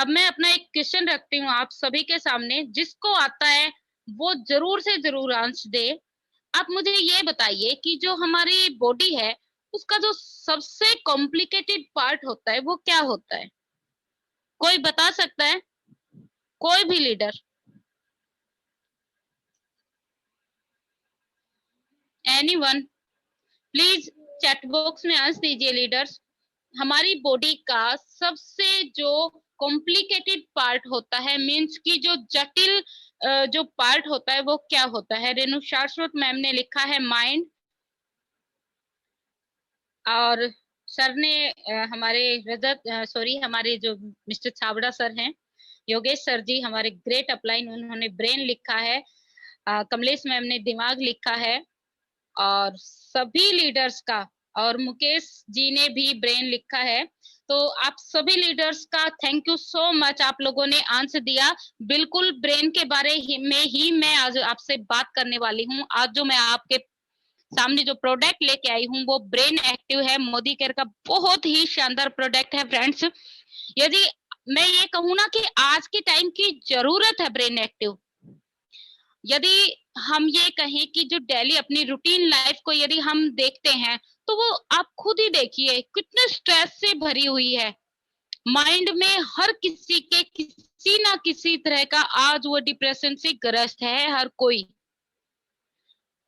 अब मैं अपना एक क्वेश्चन रखती हूँ आप सभी के सामने, जिसको आता है वो जरूर से जरूर आंसर दे। आप मुझे ये बताइए कि जो हमारी बॉडी है उसका जो सबसे कॉम्प्लिकेटेड पार्ट होता है वो क्या होता है? कोई बता सकता है? कोई भी leader? Anyone? Please chat box में आंसर दीजिए लीडर्स। हमारी बॉडी का सबसे जो कॉम्प्लिकेटेड पार्ट होता है, मीन्स की जो जटिल जो पार्ट होता है वो क्या होता है? रेणु शाश्वत मैम ने लिखा है माइंड, और सर ने हमारे रजत सॉरी हमारे जो मिस्टर छाबड़ा सर हैं, योगेश सर जी हमारे ग्रेट अपलाइन, उन्होंने ब्रेन लिखा है। कमलेश मैम ने दिमाग लिखा है, और सभी लीडर्स का, और मुकेश जी ने भी ब्रेन लिखा है। तो आप सभी लीडर्स का थैंक यू सो मच, आप लोगों ने आंसर दिया। बिल्कुल ब्रेन के बारे में ही मैं आज आपसे बात करने वाली हूँ। आज जो मैं आपके सामने जो प्रोडक्ट लेके आई हूँ वो ब्रेन एक्टिव है, मोदी केयर का बहुत ही शानदार प्रोडक्ट है फ्रेंड्स। यदि मैं ये कहूँ ना कि आज के टाइम की जरूरत है ब्रेन एक्टिव, यदि हम ये कहें कि जो डेली अपनी रूटीन लाइफ को यदि हम देखते हैं तो वो आप खुद ही देखिए कितने स्ट्रेस से भरी हुई है। माइंड में हर किसी के किसी ना किसी तरह का आज वो डिप्रेशन से ग्रस्त है हर कोई।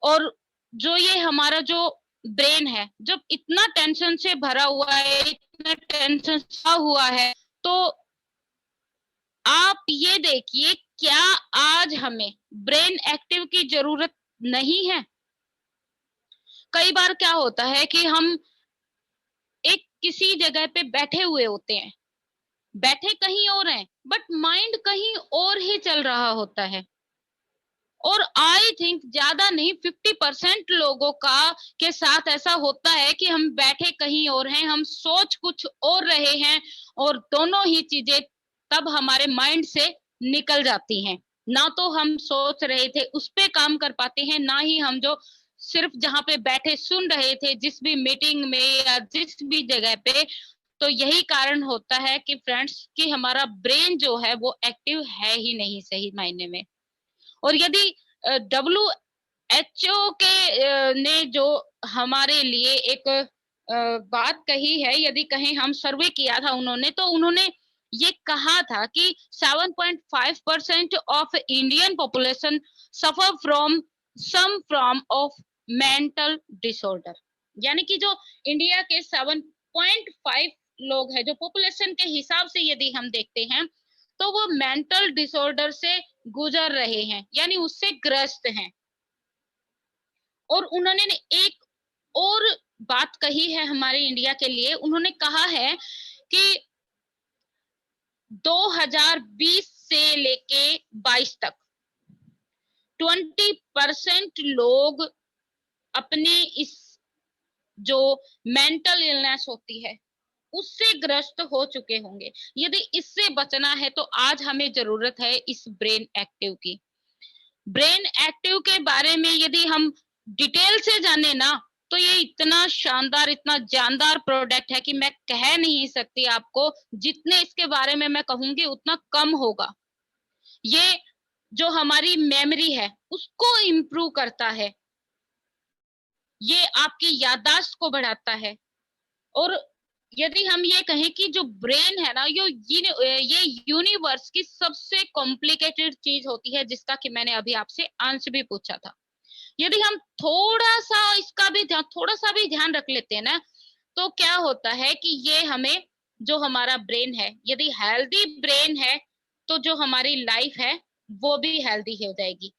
और जो ये हमारा जो ब्रेन है जब इतना टेंशन से भरा हुआ है, इतना टेंशन सा हुआ है, तो आप ये देखिए क्या आज हमें ब्रेन एक्टिव की जरूरत नहीं है? कई बार क्या होता है कि हम एक किसी जगह पे बैठे हुए होते हैं, बैठे कहीं और हैं, बट माइंड कहीं और ही चल रहा होता है। और आई थिंक ज्यादा नहीं 50% लोगों का के साथ ऐसा होता है कि हम बैठे कहीं और हैं, हम सोच कुछ और रहे हैं, और दोनों ही चीजें तब हमारे माइंड से निकल जाती हैं। ना तो हम सोच रहे थे उस पे काम कर पाते हैं, ना ही हम जो सिर्फ जहाँ पे बैठे सुन रहे थे जिस भी मीटिंग में या जिस भी जगह पे। तो यही कारण होता है कि फ्रेंड्स कि हमारा ब्रेन जो है वो एक्टिव है ही नहीं सही मायने में। और यदि WHO के ने जो हमारे लिए एक बात कही है, यदि कहीं हम सर्वे किया था उन्होंने, तो उन्होंने ये कहा था कि 7.5% of Indian population suffer from some form of mental disorder. यानी कि जो इंडिया के 7.5 लोग हैं, जो पॉपुलेशन के हिसाब से यदि हम देखते हैं, तो वो मेंटल डिसऑर्डर से गुजर रहे हैं, यानी उससे ग्रस्त हैं। और उन्होंने एक और बात कही है हमारे इंडिया के लिए, उन्होंने कहा है कि 2020 से लेके 22 तक 20% लोग अपने इस जो मेंटल इलनेस होती है उससे ग्रस्त हो चुके होंगे। यदि इससे बचना है तो आज हमें जरूरत है इस ब्रेन एक्टिव की। ब्रेन एक्टिव के बारे में यदि हम डिटेल से जाने ना, तो ये इतना शानदार इतना जानदार प्रोडक्ट है कि मैं कह नहीं सकती आपको। जितने इसके बारे में मैं कहूंगी उतना कम होगा। ये जो हमारी मेमोरी है उसको इम्प्रूव करता है, ये आपकी याददाश्त को बढ़ाता है। और यदि हम ये कहें कि जो ब्रेन है ना ये यूनिवर्स की सबसे कॉम्प्लिकेटेड चीज होती है, जिसका कि मैंने अभी आपसे आंसर भी पूछा था। यदि हम थोड़ा सा भी ध्यान रख लेते हैं ना, तो क्या होता है कि ये हमें जो हमारा ब्रेन है, यदि हेल्दी ब्रेन है तो जो हमारी लाइफ है वो भी हेल्दी हो जाएगी।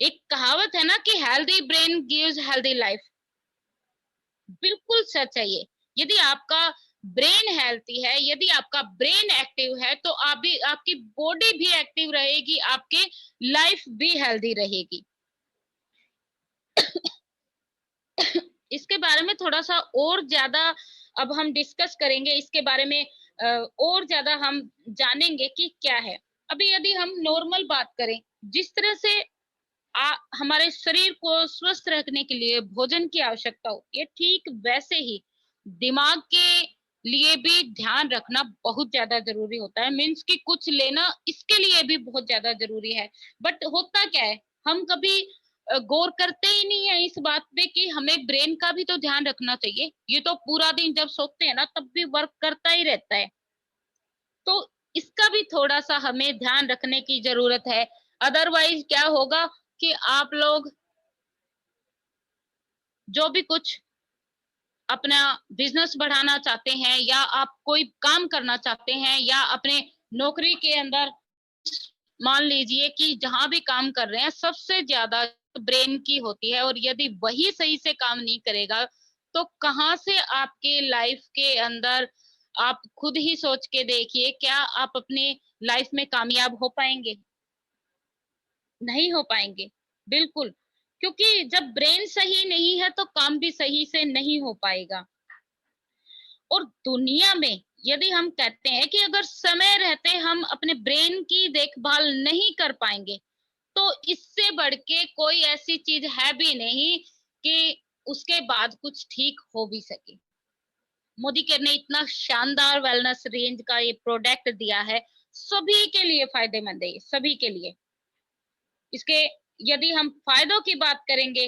एक कहावत है ना कि healthy brain gives healthy life, बिल्कुल सच है ये। यदि आपका ब्रेन हेल्थी है, यदि आपका ब्रेन एक्टिव है, तो आप भी आपकी बॉडी भी एक्टिव रहेगी, आपकी लाइफ भी हेल्दी रहेगी। इसके बारे में थोड़ा सा और ज्यादा अब हम डिस्कस करेंगे, इसके बारे में और ज्यादा हम जानेंगे कि क्या है। अभी यदि हम नॉर्मल बात करें, जिस तरह से हमारे शरीर को स्वस्थ रखने के लिए भोजन की आवश्यकता होती है, ठीक वैसे ही दिमाग के लिए भी ध्यान रखना बहुत ज्यादा जरूरी होता है। मीन्स कि कुछ लेना इसके लिए भी बहुत ज्यादा जरूरी है। बट होता क्या है, हम कभी गौर करते ही नहीं है इस बात पे कि हमें ब्रेन का भी तो ध्यान रखना चाहिए। ये तो पूरा दिन जब सोते हैं ना तब भी वर्क करता ही रहता है। तो इसका भी थोड़ा सा हमें ध्यान रखने की जरूरत है। अदरवाइज क्या होगा कि आप लोग जो भी कुछ अपना बिजनेस बढ़ाना चाहते हैं या आप कोई काम करना चाहते हैं या अपने नौकरी के अंदर मान लीजिए कि जहां भी काम कर रहे हैं सबसे ज्यादा ब्रेन की होती है, और यदि वही सही से काम नहीं करेगा तो कहाँ से आपके लाइफ के अंदर, आप खुद ही सोच के देखिए, क्या आप अपने लाइफ में कामयाब हो पाएंगे? नहीं हो पाएंगे, बिल्कुल। क्योंकि जब ब्रेन सही नहीं है तो काम भी सही से नहीं हो पाएगा। और दुनिया में यदि हम कहते हैं कि अगर समय रहते हम अपने ब्रेन की देखभाल नहीं कर पाएंगे तो इससे बढ़ के कोई ऐसी चीज है भी नहीं कि उसके बाद कुछ ठीक हो भी सके। मोदी केयर ने इतना शानदार वेलनेस रेंज का ये प्रोडक्ट दिया है, सभी के लिए फायदेमंद है, ये सभी के लिए। इसके यदि हम फायदों की बात करेंगे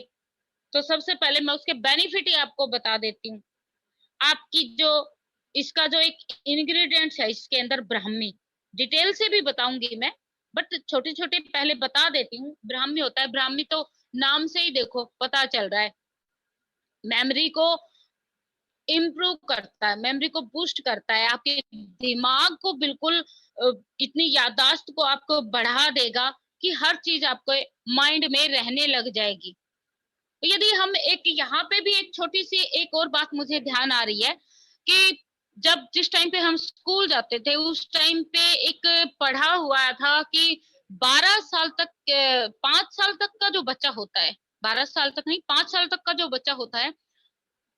तो सबसे पहले मैं उसके बेनिफिट ही आपको बता देती हूँ। आपकी जो इसका जो एक इंग्रेडिएंट्स है इसके अंदर ब्राह्मी, डिटेल से भी बताऊंगी मैं, बट छोटे छोटे पहले बता देती हूँ। ब्राह्मी होता है, ब्राह्मी तो नाम से ही देखो पता चल रहा है, मेमोरी को इम्प्रूव करता है, मेमोरी को बूस्ट करता है, आपके दिमाग को बिल्कुल इतनी याददाश्त को आपको बढ़ा देगा कि हर चीज आपको माइंड में रहने लग जाएगी। यदि हम एक यहाँ पे भी एक छोटी सी एक और बात मुझे ध्यान आ रही है कि जब जिस टाइम पे हम स्कूल जाते थे उस टाइम पे एक पढ़ा हुआ था कि 12 साल तक 5 साल तक का जो बच्चा होता है, 12 साल तक नहीं 5 साल तक का जो बच्चा होता है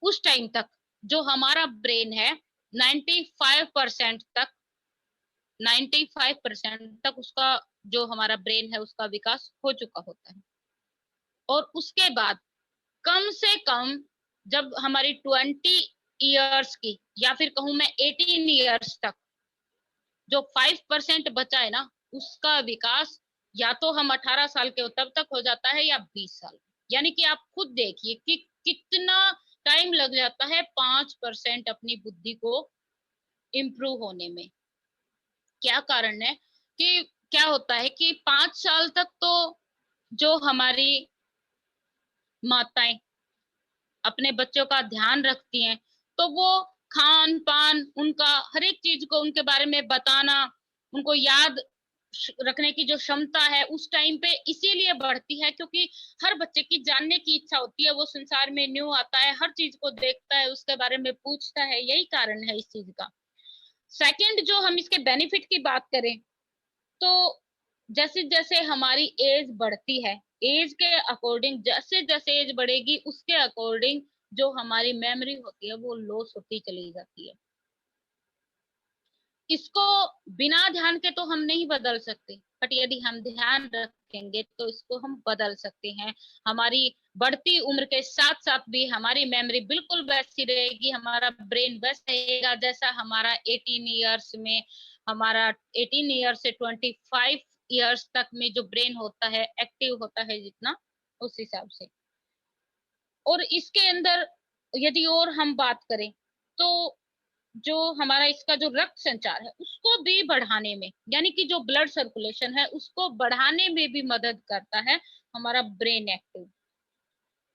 उस टाइम तक जो हमारा ब्रेन है 95% तक, 95% तक उसका जो हमारा ब्रेन है उसका विकास हो चुका होता है। और उसके बाद कम से कम जब हमारी 20 इयर्स की या फिर कहूं मैं 18 इयर्स तक जो 5% बचा है ना उसका विकास या तो हम 18 साल के हो तब तक हो जाता है या 20 साल। यानी कि आप खुद देखिए कि कितना टाइम लग जाता है 5% अपनी बुद्धि को इम्प्रूव होने में। क्या कारण है कि क्या होता है कि 5 साल तक तो जो हमारी माताएं अपने बच्चों का ध्यान रखती हैं तो वो खान पान उनका हर एक चीज को उनके बारे में बताना, उनको याद रखने की जो क्षमता है उस टाइम पे इसीलिए बढ़ती है क्योंकि हर बच्चे की जानने की इच्छा होती है, वो संसार में न्यू आता है, हर चीज को देखता है, उसके बारे में पूछता है, यही कारण है इस चीज का। सेकंड, जो हम इसके बेनिफिट की बात करें तो जैसे जैसे हमारी एज बढ़ती है, एज के अकॉर्डिंग जैसे जैसे एज बढ़ेगी उसके अकॉर्डिंग जो हमारी मेमोरी होती है वो लॉस होती चली जाती है। इसको बिना ध्यान के तो हम नहीं बदल सकते, बट यदि हम ध्यान रखेंगे तो इसको हम बदल सकते हैं। हमारी बढ़ती उम्र के साथ साथ भी हमारी मेमोरी बिल्कुल वैसी रहेगी, हमारा ब्रेन वैसा रहेगा जैसा हमारा 18 इयर्स में, हमारा 18 इयर्स से 25 इयर्स तक में जो ब्रेन होता है एक्टिव होता है जितना, उस हिसाब से। और इसके अंदर यदि और हम बात करें तो जो हमारा इसका जो रक्त संचार है उसको भी बढ़ाने में, यानी कि जो ब्लड सर्कुलेशन है उसको बढ़ाने में भी मदद करता है हमारा ब्रेन एक्टिव।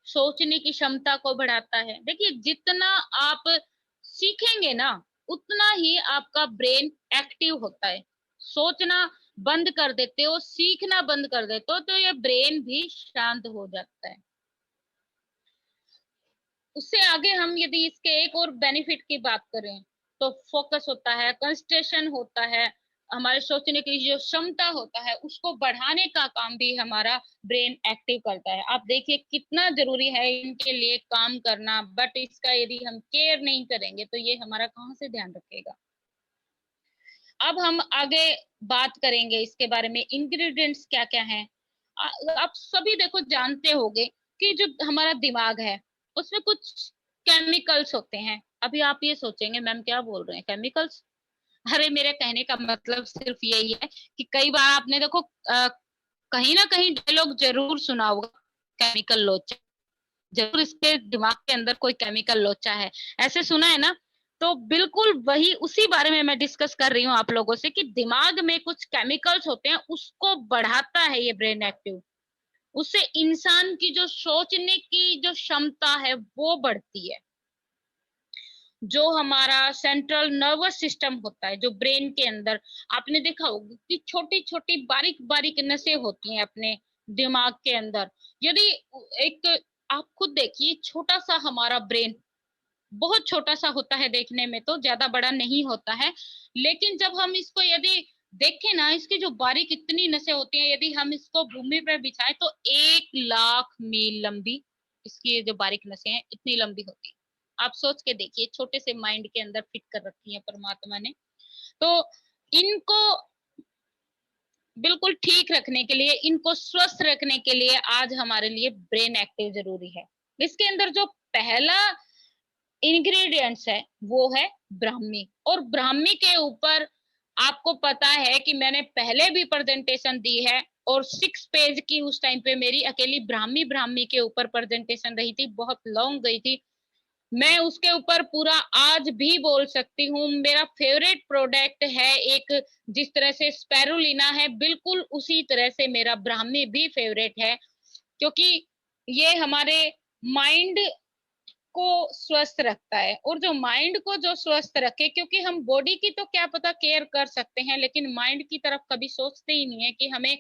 सोचने की क्षमता को बढ़ाता है। देखिए जितना आप सीखेंगे ना उतना ही आपका ब्रेन एक्टिव होता है। सोचना बंद कर देते हो, सीखना बंद कर देते हो तो ये ब्रेन भी शांत हो जाता है। उससे आगे हम यदि इसके एक और बेनिफिट की बात करें तो फोकस होता है, कंसंट्रेशन होता है, हमारे सोचने की जो क्षमता होता है उसको बढ़ाने का काम भी हमारा ब्रेन एक्टिव करता है। आप देखिए कितना जरूरी है इनके लिए काम करना, बट इसका यदि हम केयर नहीं करेंगे तो ये हमारा कहाँ से ध्यान रखेगा। अब हम आगे बात करेंगे इसके बारे में, इंग्रेडिएंट्स क्या क्या हैं। आप सभी देखो जानते होंगे कि जो हमारा दिमाग है उसमें कुछ केमिकल्स होते हैं, अभी आप ये सोचेंगे मैम क्या बोल रहे हैं, केमिकल्स? अरे मेरे कहने का मतलब सिर्फ यही है कि कई बार आपने देखो कहीं ना कहीं डायलॉग जरूर सुना होगा, केमिकल लोचा, जरूर इसके दिमाग के अंदर कोई केमिकल लोचा है, ऐसे सुना है ना? तो बिल्कुल वही उसी बारे में मैं डिस्कस कर रही हूँ आप लोगों से कि दिमाग में कुछ केमिकल्स होते हैं, उसको बढ़ाता है ये ब्रेन एक्टिव। उससे इंसान की जो सोचने की जो क्षमता है वो बढ़ती है। जो हमारा सेंट्रल नर्वस सिस्टम होता है, जो ब्रेन के अंदर, आपने देखा होगा कि छोटी छोटी बारीक बारीक नसें होती हैं अपने दिमाग के अंदर। यदि एक, आप खुद देखिए, छोटा सा हमारा ब्रेन बहुत छोटा सा होता है देखने में, तो ज्यादा बड़ा नहीं होता है, लेकिन जब हम इसको यदि देखें ना, इसकी जो बारीक इतनी नसें होती हैं, यदि हम इसको भूमि पर बिछाएं तो 1 लाख मील लंबी इसकी ये जो बारीक नसें हैं इतनी लंबी होती है। आप सोच के देखिए, छोटे से माइंड के अंदर फिट कर रखी है परमात्मा ने। तो इनको बिल्कुल ठीक रखने के लिए, इनको स्वस्थ रखने के लिए आज हमारे लिए ब्रेन एक्टिव जरूरी है। इसके अंदर जो पहला इंग्रेडिएंट्स है वो है ब्राह्मी। और ब्राह्मी के ऊपर आपको पता है कि मैंने पहले भी प्रेजेंटेशन दी है, और 6 पेज की उस टाइम पे मेरी अकेली ब्राह्मी ब्राह्मी के ऊपर प्रेजेंटेशन रही थी, बहुत लॉन्ग गई थी। मैं उसके ऊपर पूरा आज भी बोल सकती हूँ। मेरा फेवरेट प्रोडक्ट है एक, जिस तरह से स्पैरुलिना है, बिल्कुल उसी तरह से मेरा ब्राह्मी भी फेवरेट है, क्योंकि ये हमारे माइंड को स्वस्थ रखता है। और जो माइंड को जो स्वस्थ रखे, क्योंकि हम बॉडी की तो क्या पता केयर कर सकते हैं, लेकिन माइंड की तरफ कभी सोचते ही नहीं है कि हमें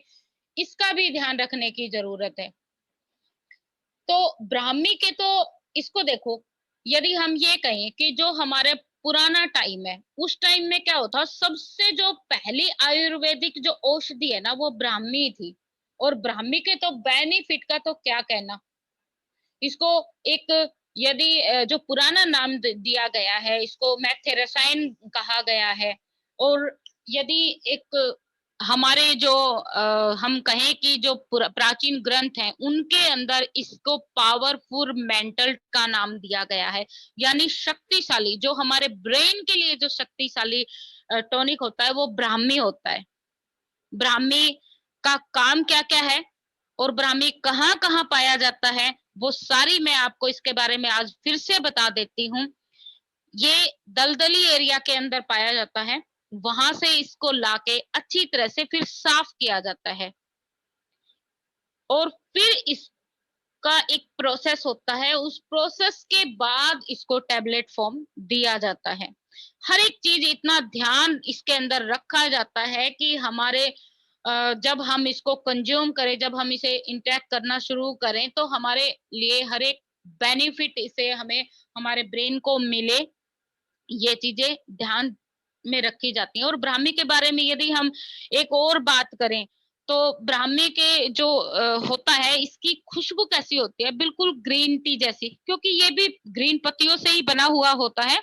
इसका भी ध्यान रखने की जरूरत है। तो ब्राह्मी के तो इसको देखो, यदि हम ये कहें कि जो हमारे पुराना टाइम है, उस टाइम में क्या होता, सबसे जो पहली आयुर्वेदिक जो औषधि है ना वो ब्राह्मी थी। और ब्राह्मी के तो बेनिफिट का तो क्या कहना। इसको एक, यदि जो पुराना नाम दिया गया है, इसको मैथेरेसाइन कहा गया है। और यदि एक हमारे जो हम कहें कि जो प्राचीन ग्रंथ हैं उनके अंदर इसको पावरफुल मेंटल का नाम दिया गया है, यानी शक्तिशाली। जो हमारे ब्रेन के लिए जो शक्तिशाली टॉनिक होता है वो ब्राह्मी होता है। ब्राह्मी का काम क्या क्या है और ब्राह्मी कहाँ कहाँ पाया जाता है, वो सारी मैं आपको इसके बारे में आज फिर से बता देती हूँ। ये दलदली एरिया के अंदर पाया जाता है, वहां से इसको लाके अच्छी तरह से फिर साफ किया जाता है, और फिर इसका एक प्रोसेस होता है। उस प्रोसेस के बाद इसको टेबलेट फॉर्म दिया जाता है। हर एक चीज इतना ध्यान इसके अंदर रखा जाता है कि हमारे जब हम इसको कंज्यूम करें, जब हम इसे इंटेक करना शुरू करें, तो हमारे लिए हर एक बेनिफिट इसे हमें, हमारे ब्रेन को मिले, ये चीजें ध्यान में रखी जाती हैं। और ब्राह्मी के बारे में यदि हम एक और बात करें, तो ब्राह्मी के जो होता है, इसकी खुशबू कैसी होती है, बिल्कुल ग्रीन टी जैसी, क्योंकि ये भी ग्रीन पत्तियों से ही बना हुआ होता है।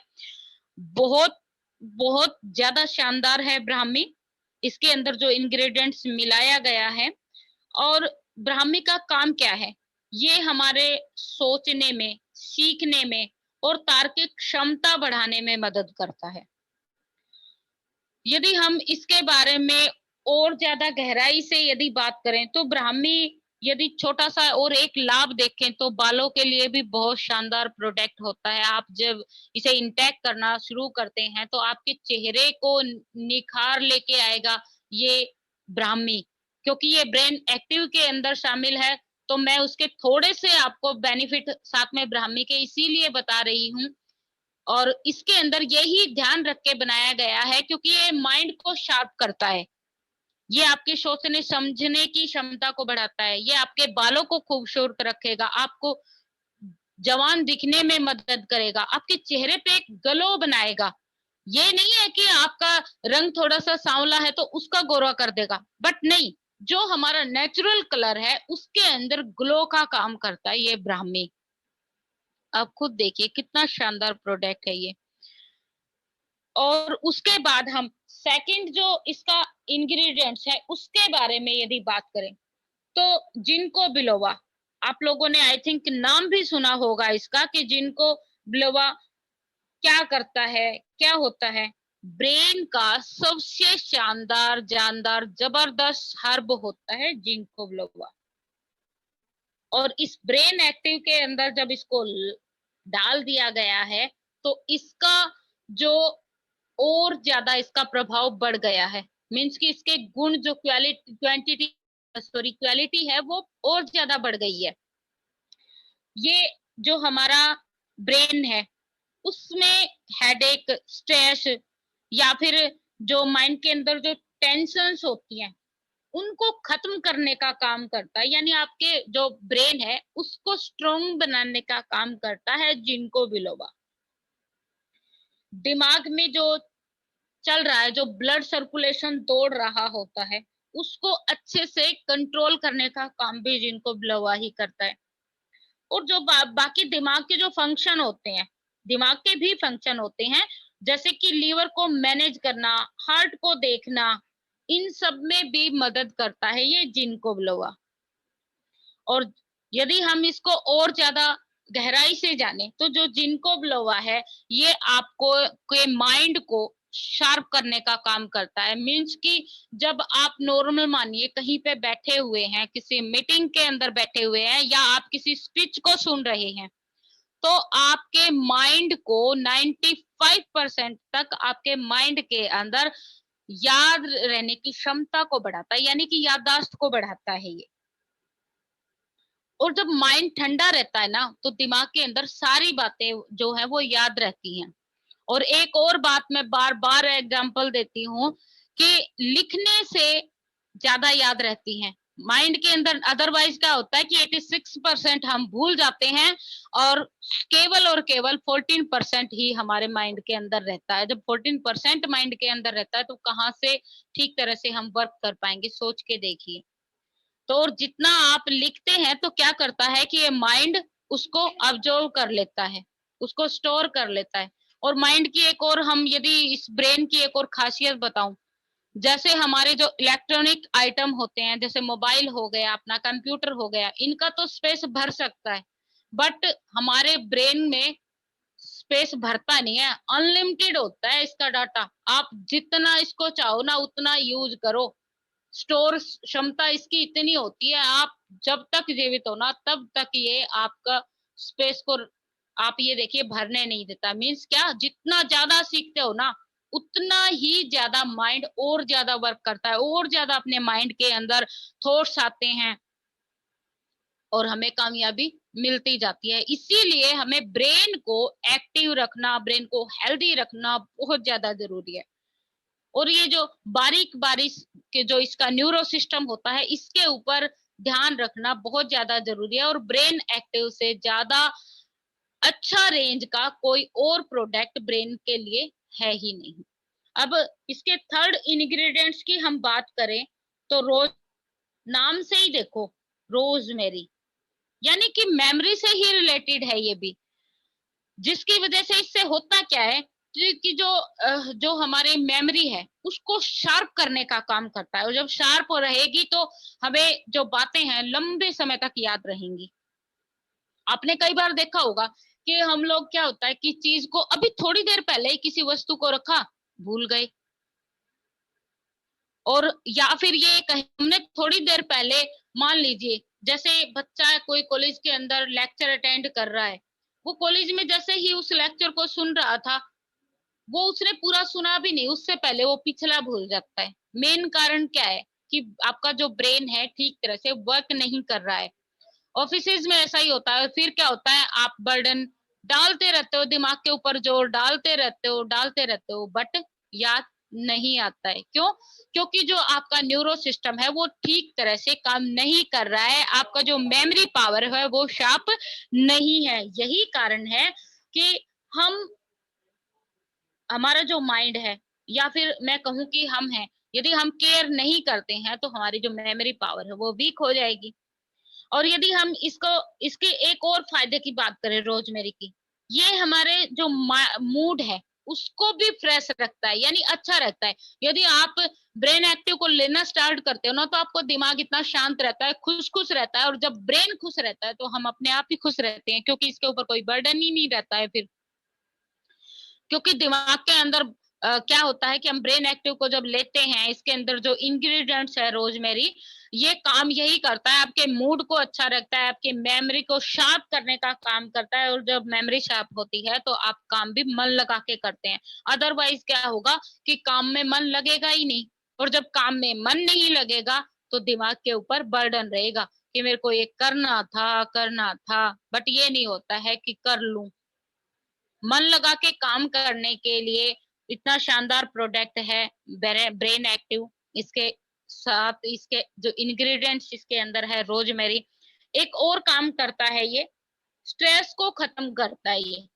बहुत बहुत ज्यादा शानदार है ब्राह्मी। इसके अंदर जो इंग्रेडिएंट्स मिलाया गया है। और ब्राह्मी का काम क्या है, ये हमारे सोचने में, सीखने में और तार्किक क्षमता बढ़ाने में मदद करता है। यदि हम इसके बारे में और ज्यादा गहराई से यदि बात करें, तो ब्राह्मी यदि छोटा सा और एक लाभ देखें, तो बालों के लिए भी बहुत शानदार प्रोडक्ट होता है। आप जब इसे इंटेक करना शुरू करते हैं तो आपके चेहरे को निखार लेके आएगा ये ब्राह्मी, क्योंकि ये ब्रेन एक्टिव के अंदर शामिल है। तो मैं उसके थोड़े से आपको बेनिफिट साथ में ब्राह्मी के इसीलिए बता रही हूँ। और इसके अंदर यही ध्यान रख के बनाया गया है, क्योंकि ये माइंड को शार्प करता है, ये आपके सोचने समझने की क्षमता को बढ़ाता है, ये आपके बालों को खूबसूरत रखेगा, आपको जवान दिखने में मदद करेगा, आपके चेहरे पे एक ग्लो बनाएगा। ये नहीं है कि आपका रंग थोड़ा सा सांवला है तो उसका गोरा कर देगा, बट नहीं, जो हमारा नेचुरल कलर है उसके अंदर ग्लो का काम करता है ये ब्राह्मी। आप खुद देखिए कितना शानदार प्रोडक्ट है ये। और उसके बाद हम सेकंड जो इसका इंग्रेडिएंट्स है उसके बारे में यदि बात करें, तो जिनको बिलोवा, आप लोगों ने आई थिंक नाम भी सुना होगा इसका, कि जिनको बिलोवा क्या करता है, क्या होता है? ब्रेन का सबसे शानदार, जानदार, जबरदस्त हर्ब होता है जिंको बिलोबा। और इस ब्रेन एक्टिव के अंदर जब इसको डाल दिया गया है, तो इसका जो और ज्यादा इसका प्रभाव बढ़ गया है। मीन्स कि इसके गुण जो क्वालिटी है वो और ज्यादा बढ़ गई है। ये जो हमारा ब्रेन है उसमें हेडेक, स्ट्रेस या फिर जो माइंड के अंदर जो टेंशन्स होती हैं उनको खत्म करने का काम करता है। यानी आपके जो ब्रेन है उसको स्ट्रोंग बनाने का काम करता है जिनको बिलोबा। दिमाग में जो चल रहा है, जो ब्लड सर्कुलेशन दौड़ रहा होता है, उसको अच्छे से कंट्रोल करने का काम भी जिनको बिलोबा ही करता है। और जो बाकी दिमाग के जो फंक्शन होते हैं, दिमाग के भी फंक्शन होते हैं, जैसे कि लीवर को मैनेज करना, हार्ट को देखना, इन सब में भी मदद करता है ये जिनको बिलोबा। और यदि हम इसको और ज्यादा गहराई से जाने तो जो जिनको बिलोबा है ये आपको के माइंड को शार्प करने का काम करता है। मीन्स कि जब आप नॉर्मल मानिए कहीं पे बैठे हुए हैं, किसी मीटिंग के अंदर बैठे हुए हैं या आप किसी स्पीच को सुन रहे हैं, तो आपके माइंड को 95% तक आपके माइंड के अंदर याद रहने की क्षमता को बढ़ाता है, यानी कि याददाश्त को बढ़ाता है ये। और जब माइंड ठंडा रहता है ना तो दिमाग के अंदर सारी बातें जो है वो याद रहती हैं। और एक और बात मैं बार बार एग्जांपल देती हूँ कि लिखने से ज्यादा याद रहती हैं माइंड के अंदर। अदरवाइज क्या होता है कि 86% हम भूल जाते हैं और केवल 14% ही हमारे माइंड के अंदर रहता है। जब 14% माइंड के अंदर रहता है तो कहाँ से ठीक तरह से हम वर्क कर पाएंगे, सोच के देखिए। तो और जितना आप लिखते हैं तो क्या करता है कि ये माइंड उसको ऑब्जर्व कर लेता है, उसको स्टोर कर लेता है। और माइंड की एक और, हम यदि इस ब्रेन की एक और खासियत बताऊं, जैसे हमारे जो इलेक्ट्रॉनिक आइटम होते हैं, जैसे मोबाइल हो गया, अपना कंप्यूटर हो गया, इनका तो स्पेस भर सकता है, बट हमारे ब्रेन में स्पेस भरता नहीं है। अनलिमिटेड होता है इसका डाटा। आप जितना इसको चाहो ना उतना यूज करो। स्टोर क्षमता इसकी इतनी होती है, आप जब तक जीवित हो ना तब तक ये आपका स्पेस को, आप ये देखिए, भरने नहीं देता। मीन्स क्या, जितना ज्यादा सीखते हो ना उतना ही ज्यादा माइंड और ज्यादा वर्क करता है, और ज्यादा अपने माइंड के अंदर थॉट्स आते हैं और हमें कामयाबी मिलती जाती है। इसीलिए हमें ब्रेन को एक्टिव रखना, ब्रेन को हेल्दी रखना बहुत ज्यादा जरूरी है। और ये जो बारीक बारीक के जो इसका न्यूरो सिस्टम होता है इसके ऊपर ध्यान रखना बहुत ज्यादा जरूरी है। और ब्रेन एक्टिव से ज्यादा अच्छा रेंज का कोई और प्रोडक्ट ब्रेन के लिए है ही नहीं। अब इसके थर्ड इंग्रेडिएंट्स की हम बात करें तो रोज, नाम से ही देखो, रोजमेरी, यानी कि मेमोरी से ही रिलेटेड है ये भी। जिसकी वजह से इससे होता क्या है कि जो हमारे मेमोरी है उसको शार्प करने का काम करता है। और जब शार्प रहेगी तो हमें जो बातें हैं लंबे समय तक याद रहेंगी। आपने कई बार देखा होगा कि हम लोग, क्या होता है कि चीज को अभी थोड़ी देर पहले ही किसी वस्तु को रखा, भूल गए। और या फिर ये कहे हमने थोड़ी देर पहले, मान लीजिए जैसे बच्चा है, कोई कॉलेज के अंदर लेक्चर अटेंड कर रहा है, वो कॉलेज में जैसे ही उस लेक्चर को सुन रहा था, वो उसने पूरा सुना भी नहीं, उससे पहले वो पिछला भूल जाता है। मेन कारण क्या है कि आपका जो ब्रेन है ठीक तरह से वर्क नहीं कर रहा है। ऑफिसेज में ऐसा ही होता है। फिर क्या होता है, आप बर्डन डालते रहते हो, दिमाग के ऊपर जोर डालते रहते हो, बट याद नहीं आता है। क्यों? क्योंकि जो आपका न्यूरो सिस्टम है वो ठीक तरह से काम नहीं कर रहा है, आपका जो मेमोरी पावर है वो शार्प नहीं है। यही कारण है कि हम, हमारा जो माइंड है, या फिर मैं कहूँ कि हम हैं, यदि हम केयर नहीं करते हैं तो हमारी जो मेमोरी पावर है वो वीक हो जाएगी। और यदि हम इसको, इसके एक और फायदे की बात करें रोजमेरी की, ये हमारे जो मूड है उसको भी फ्रेश रखता है, यानी अच्छा रहता है। यदि आप ब्रेन एक्टिव को लेना स्टार्ट करते हो ना तो आपको दिमाग इतना शांत रहता है, खुश खुश रहता है। और जब ब्रेन खुश रहता है तो हम अपने आप ही खुश रहते हैं, क्योंकि इसके ऊपर कोई बर्डन ही नहीं रहता है फिर। क्योंकि दिमाग के अंदर क्या होता है कि हम ब्रेन एक्टिव को जब लेते हैं, इसके अंदर जो इंग्रेडिएंट्स है रोजमेरी, ये काम यही करता है, आपके मूड को अच्छा रखता है, आपकी मेमोरी को शार्प करने का काम करता है। और जब मेमोरी शार्प होती है तो आप काम भी मन लगा के करते हैं। अदरवाइज क्या होगा कि काम में मन लगेगा ही नहीं, और जब काम में मन नहीं लगेगा तो दिमाग के ऊपर बर्डन रहेगा कि मेरे को ये करना था, बट ये नहीं होता है कि कर लूं। मन लगा के काम करने के लिए इतना शानदार प्रोडक्ट है ब्रेन एक्टिव। इसके साथ इसके जो इंग्रेडिएंट्स इसके अंदर है रोजमेरी, एक और काम करता है ये, स्ट्रेस को खत्म करता है ये।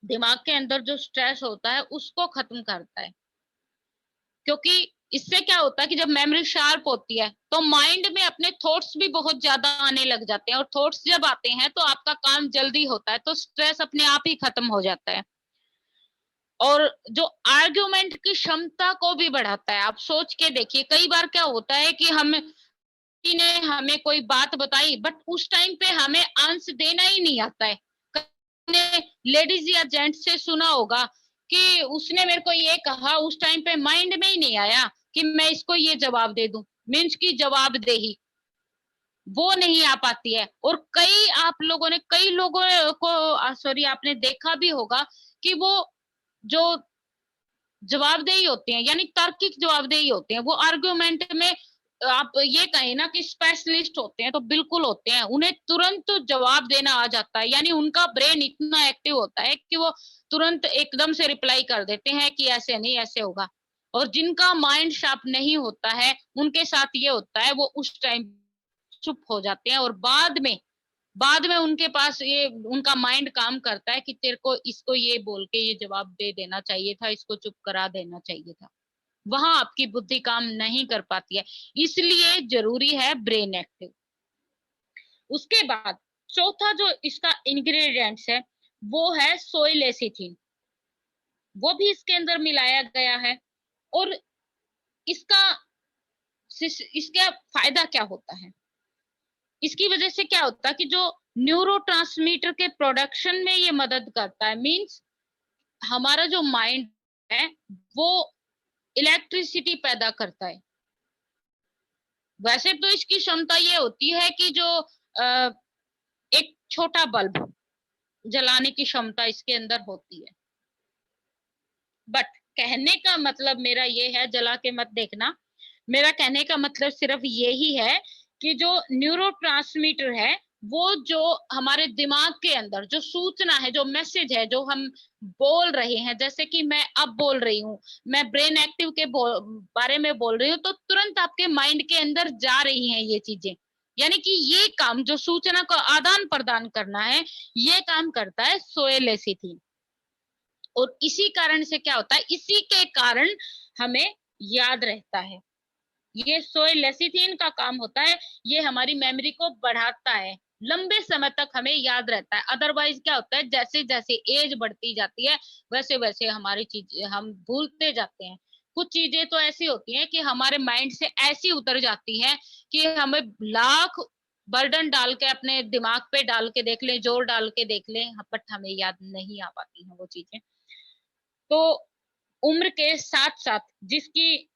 दिमाग के अंदर जो स्ट्रेस होता है उसको खत्म करता है, क्योंकि इससे क्या होता है कि जब मेमोरी शार्प होती है तो माइंड में अपने थॉट्स भी बहुत ज्यादा आने लग जाते हैं, और थॉट्स जब आते हैं तो आपका काम जल्दी होता है, तो स्ट्रेस अपने आप ही खत्म हो जाता है। और जो आर्ग्यूमेंट की क्षमता को भी बढ़ाता है। आप सोच के देखिए, कई बार क्या होता है कि हम किसी ने हमें कोई बात बताई, बट उस टाइम पे हमें आंसर देना ही नहीं आता है। ने लेडीज या जेंट्स से सुना होगा कि उसने मेरे को ये कहा, उस टाइम पे माइंड में ही नहीं आया कि मैं इसको ये जवाब दे दूं, मीन्स की जवाबदेही वो नहीं आ पाती है। और कई लोगों को सॉरी आपने देखा भी होगा कि वो जो जवाबदेही होते हैं, यानी तार्किक जवाबदेही होते हैं, वो आर्गुमेंट में आप ये कहें ना कि स्पेशलिस्ट होते हैं, तो बिल्कुल होते हैं। उन्हें तुरंत जवाब देना आ जाता है, यानी उनका ब्रेन इतना एक्टिव होता है कि वो तुरंत एकदम से रिप्लाई कर देते हैं कि ऐसे नहीं ऐसे होगा। और जिनका माइंड शार्प नहीं होता है, उनके साथ ये होता है, वो उस टाइम चुप हो जाते हैं, और बाद में उनके पास ये उनका माइंड काम करता है कि तेरे को इसको ये बोल के ये जवाब दे देना चाहिए था, इसको चुप करा देना चाहिए था। वहां आपकी बुद्धि काम नहीं कर पाती है, इसलिए जरूरी है ब्रेन एक्टिव। उसके बाद चौथा जो इसका इंग्रेडिएंट्स है वो है सोय लेसिथिन, वो भी इसके अंदर मिलाया गया है। और इसका इसका फायदा क्या होता है, इसकी वजह से क्या होता है कि जो न्यूरोट्रांसमीटर के प्रोडक्शन में ये मदद करता है, मींस हमारा जो माइंड है वो इलेक्ट्रिसिटी पैदा करता है। वैसे तो इसकी क्षमता ये होती है कि जो एक छोटा बल्ब जलाने की क्षमता इसके अंदर होती है, बट कहने का मतलब मेरा ये है, जला के मत देखना, मेरा कहने का मतलब सिर्फ यही है कि जो न्यूरोट्रांसमीटर है, वो जो हमारे दिमाग के अंदर जो सूचना है, जो मैसेज है, जो हम बोल रहे हैं, जैसे कि मैं अब बोल रही हूँ, मैं ब्रेन एक्टिव के बारे में बोल रही हूँ, तो तुरंत आपके माइंड के अंदर जा रही हैं ये चीजें। यानी कि ये काम जो सूचना को आदान प्रदान करना है, ये काम करता है सोए लेसिथिन। और इसी कारण से क्या होता है, इसी के कारण हमें याद रहता है। ये सोय लेसिथिन का काम होता है, ये हमारी मेमोरी को बढ़ाता है, लंबे समय तक हमें याद रहता है। अदरवाइज क्या होता है, जैसे जैसे एज बढ़ती जाती है वैसे वैसे हमारी चीजें हम भूलते जाते हैं। कुछ चीजें तो ऐसी होती हैं कि हमारे माइंड से ऐसी उतर जाती हैं कि हमें लाख बर्डन डाल के अपने दिमाग पे डाल के देख लें, जोर डाल के देख लें, बट हमें याद नहीं आ पाती हैं वो चीजें। तो उम्र के साथ साथ जिसकी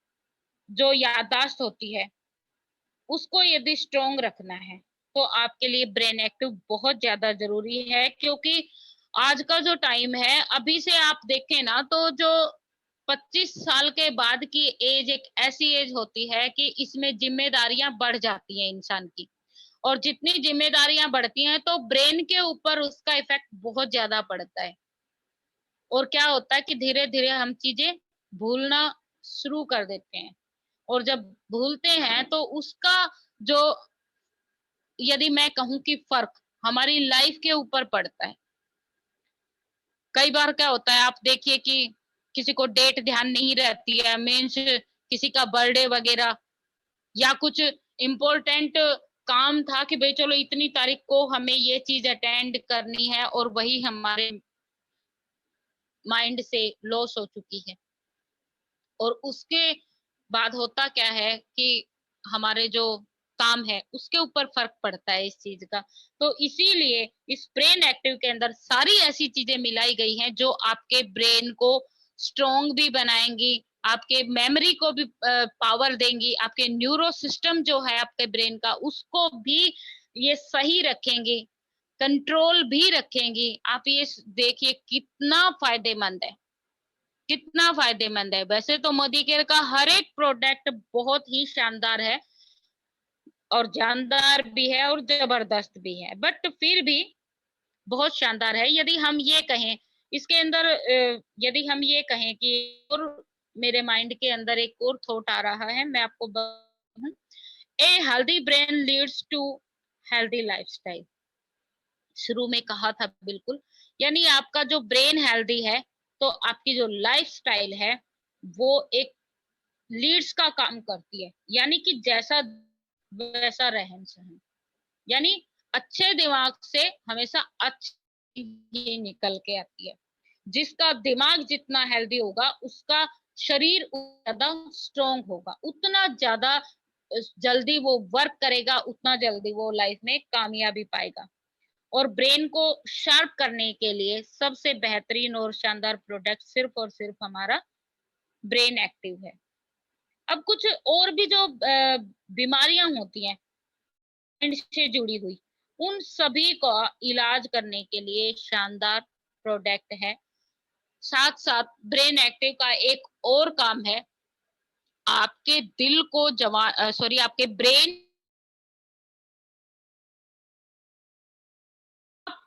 जो याददाश्त होती है उसको यदि स्ट्रोंग रखना है तो आपके लिए ब्रेन एक्टिव बहुत ज्यादा जरूरी है। क्योंकि आज का जो टाइम है, अभी से आप देखें ना, तो जो 25 साल के बाद की एज एक ऐसी एज होती है कि इसमें जिम्मेदारियां बढ़ जाती हैं इंसान की। और जितनी जिम्मेदारियां बढ़ती हैं तो ब्रेन के ऊपर उसका इफेक्ट बहुत ज्यादा पड़ता है। और क्या होता है कि धीरे धीरे हम चीजें भूलना शुरू कर देते हैं। और जब भूलते हैं तो उसका जो, यदि मैं कहूँ कि फर्क हमारी लाइफ के ऊपर पड़ता है। कई बार क्या होता है, आप देखिए कि किसी को डेट ध्यान नहीं रहती है, मीन्स किसी का बर्थडे वगैरह, या कुछ इम्पोर्टेंट काम था कि भाई चलो इतनी तारीख को हमें ये चीज अटेंड करनी है, और वही हमारे माइंड से लॉस हो चुकी है। और उसके बाद होता क्या है कि हमारे जो काम है उसके ऊपर फर्क पड़ता है इस चीज का। तो इसीलिए इस ब्रेन एक्टिव के अंदर सारी ऐसी चीजें मिलाई गई हैं जो आपके ब्रेन को स्ट्रोंग भी बनाएंगी, आपके मेमोरी को भी पावर देंगी, आपके न्यूरो सिस्टम जो है आपके ब्रेन का उसको भी ये सही रखेंगी, कंट्रोल भी रखेंगी। आप ये देखिए कितना फायदेमंद है, कितना फायदेमंद है। वैसे तो मोदी केयर का हर एक प्रोडक्ट बहुत ही शानदार है और जानदार भी है और जबरदस्त भी है, बट फिर भी बहुत शानदार है। यदि हम ये कहें इसके अंदर यदि हम ये कहें कि और मेरे माइंड के अंदर एक और थॉट आ रहा है, मैं आपको बताऊं। A healthy brain leads to healthy lifestyle, शुरू में कहा था बिल्कुल। यानी आपका जो ब्रेन हेल्दी है तो आपकी जो लाइफस्टाइल है वो एक लीड्स का काम करती है, यानी कि जैसा वैसा रहन सहन। यानी अच्छे दिमाग से हमेशा अच्छी ही निकल के आती है। जिसका दिमाग जितना हेल्दी होगा उसका शरीर ज्यादा स्ट्रोंग होगा, उतना ज्यादा जल्दी वो वर्क करेगा, उतना जल्दी वो लाइफ में कामयाबी पाएगा। और ब्रेन को शार्प करने के लिए सबसे बेहतरीन और शानदार प्रोडक्ट सिर्फ और सिर्फ हमारा ब्रेन एक्टिव है। अब कुछ और भी जो बीमारियां होती हैं माइंड से जुड़ी हुई, उन सभी का इलाज करने के लिए शानदार प्रोडक्ट है। साथ साथ ब्रेन एक्टिव का एक और काम है, आपके दिल को आपके ब्रेन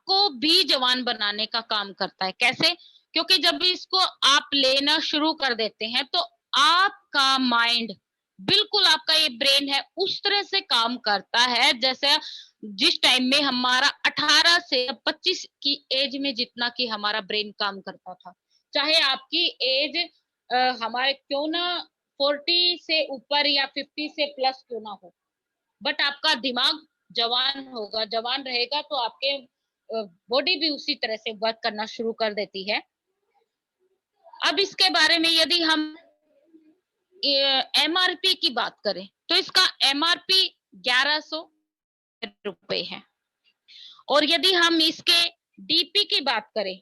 को भी जवान बनाने का काम करता है। कैसे? क्योंकि जब इसको आप लेना शुरू कर देते हैं तो आपका माइंड बिल्कुल आपका ये ब्रेन है उस तरह से काम करता है जैसे जिस टाइम में हमारा 18 से 25 की एज में जितना कि हमारा ब्रेन काम करता था। चाहे आपकी एज हमारे क्यों ना 40 से ऊपर या 50 से प्लस क्यों ना हो, बट आपका दिमाग जवान होगा, जवान रहेगा तो आपके बॉडी भी उसी तरह से वर्क करना शुरू कर देती है। अब इसके बारे में यदि हम एमआरपी की बात करें तो इसका एमआरपी 1100 रुपए है, और यदि हम इसके डीपी की बात करें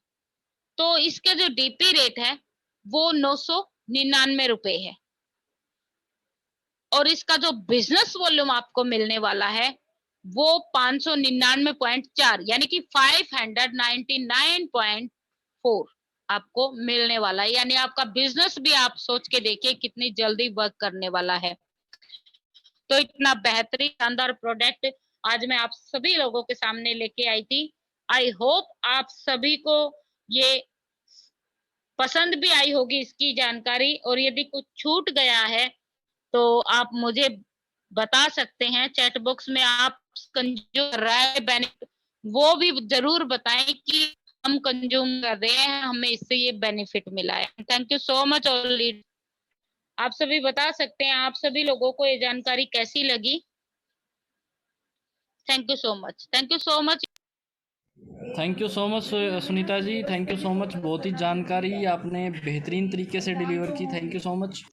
तो इसके जो डीपी रेट है वो 999 रुपए है, और इसका जो बिजनेस वॉल्यूम आपको मिलने वाला है वो 599.4 यानी कि 599.4 आपको मिलने वाला है। यानी आपका बिजनेस भी आप सोच के देखिए कितनी जल्दी वर्क करने वाला है। तो इतना बेहतरीन शानदार प्रोडक्ट आज मैं आप सभी लोगों के सामने लेके आई थी। आई होप आप सभी को ये पसंद भी आई होगी इसकी जानकारी, और यदि कुछ छूट गया है तो आप मुझे बता सकते हैं चैट बॉक्स में। आप कंज्यूम कर रहा है बेनिफिट वो भी जरूर बताएं कि हम कंज्यूम कर रहे हैं, हमें इससे ये बेनिफिट मिला है। Thank you so much all. आप सभी बता सकते हैं आप सभी लोगों को ये जानकारी कैसी लगी। Thank you so much, thank you so much. Thank you so much Sunita ji, thank you so much. बहुत ही जानकारी आपने बेहतरीन तरीके से डिलीवर की। Thank you so much.